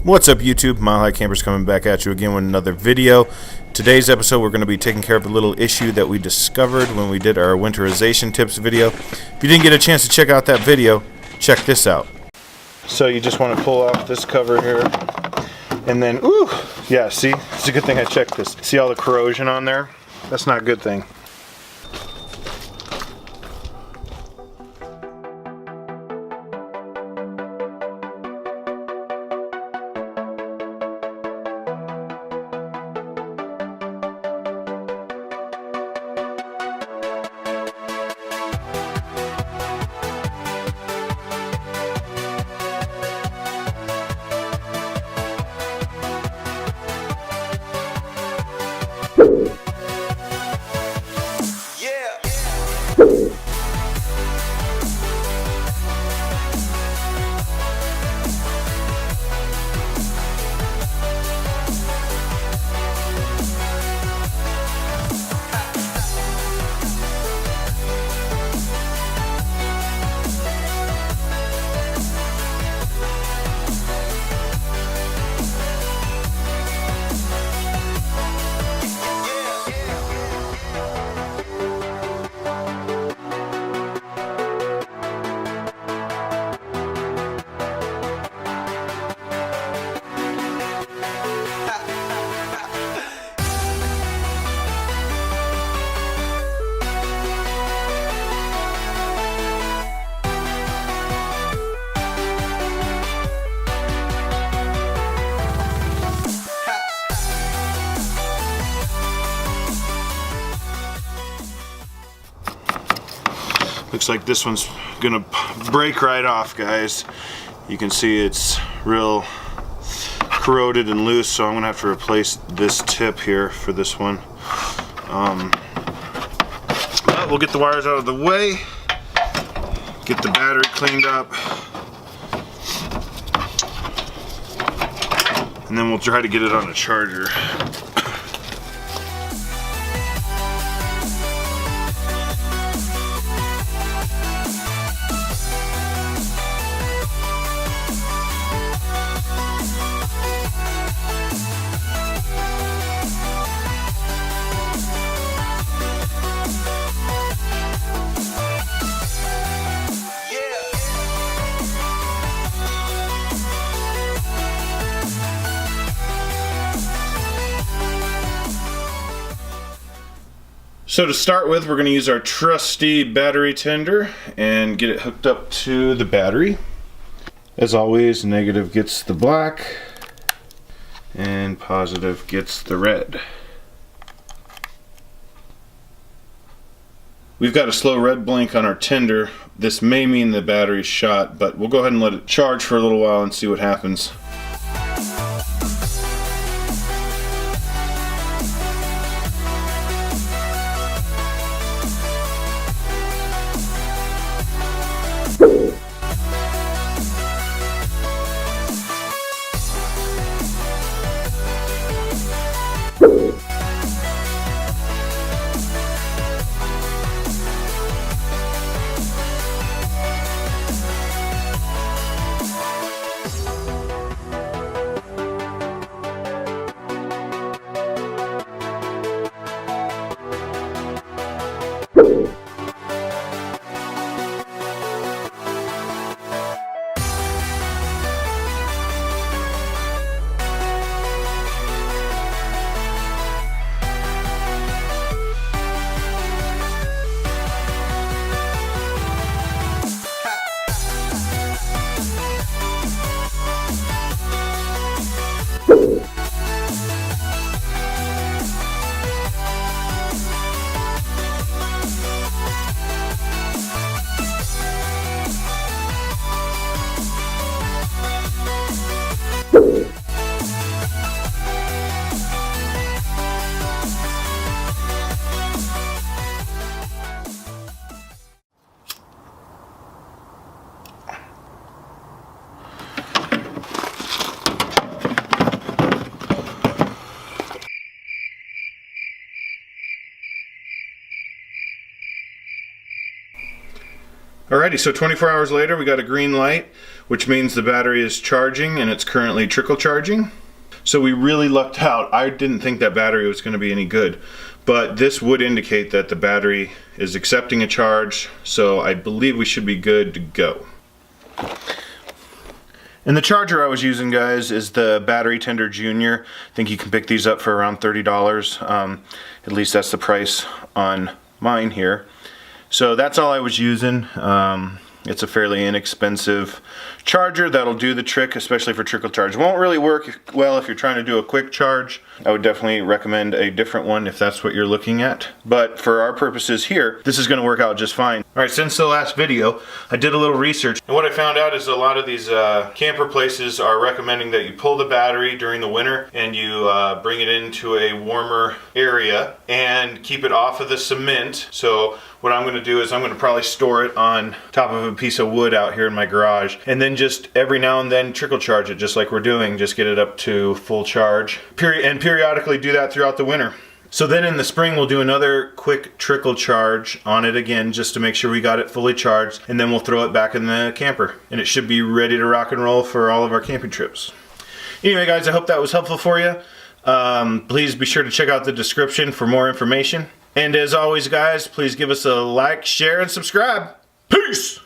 What's up YouTube? Mile High Campers coming back at you again with another video. Today's episode we're going to be taking care of a little issue that we discovered when we did our winterization tips video. If you didn't get a chance to check out that video, check this out. So you just want to pull off this cover here and then, ooh, yeah, see? It's a good thing I checked this. See all the corrosion on there? That's not a good thing. Looks like this one's gonna break right off, guys. You can see it's real corroded and loose, so I'm gonna have to replace this tip here for this one. But we'll get the wires out of the way, get the battery cleaned up, and then we'll try to get it on a charger. So to start with, we're going to use our trusty battery tender and get it hooked up to the battery. As always, negative gets the black and positive gets the red. We've got a slow red blink on our tender. This may mean the battery's shot, but we'll go ahead and let it charge for a little while and see what happens. Alrighty, so 24 hours later we got a green light, which means the battery is charging and it's currently trickle charging. So we really lucked out. I didn't think that battery was going to be any good, but this would indicate that the battery is accepting a charge, so I believe we should be good to go. And the charger I was using, guys, is the Battery Tender Junior. I think you can pick these up for around $30. At least that's the price on mine here. So that's all I was using. It's a fairly inexpensive charger that'll do the trick, especially for trickle charge. It won't really work well if you're trying to do a quick charge. I would definitely recommend a different one if that's what you're looking at. But for our purposes here, this is going to work out just fine. Alright, since the last video, I did a little research. And what I found out is a lot of these camper places are recommending that you pull the battery during the winter and you bring it into a warmer area and keep it off of the cement. So what I'm going to do is I'm going to probably store it on top of a piece of wood out here in my garage, and then just every now and then trickle charge it just like we're doing, just get it up to full charge, and periodically do that throughout the winter. So then in the spring we'll do another quick trickle charge on it again just to make sure we got it fully charged, and then we'll throw it back in the camper and it should be ready to rock and roll for all of our camping trips. Anyway guys, I hope that was helpful for you. Please be sure to check out the description for more information. And as always guys, please give us a like, share, and subscribe. Peace!